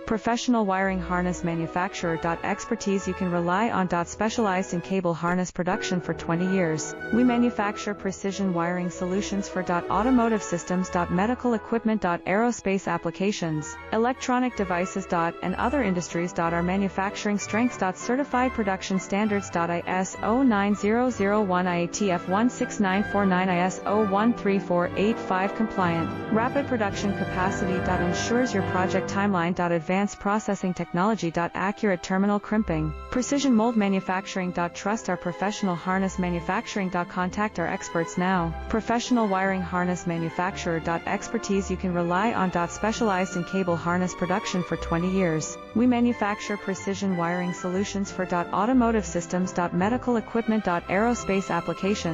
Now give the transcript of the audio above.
Professional wiring harness manufacturer. Expertise you can rely on. Specialized in cable harness production for 20 years. We manufacture precision wiring solutions for automotive systems, medical equipment, aerospace applications, electronic devices, and other industries. Our manufacturing strengths. Certified production standards. ISO 9001 IATF 16949 ISO 13485 compliant. Rapid production capacity. Ensures your project timeline. Advanced processing technology. Accurate terminal crimping. Precision mold manufacturing. Trust our professional harness manufacturing. Contact our experts now. Professional wiring harness manufacturer. Expertise you can rely on. Specialized in cable harness production for 20 years. We manufacture precision wiring solutions for automotive systems, medical equipment, aerospace applications.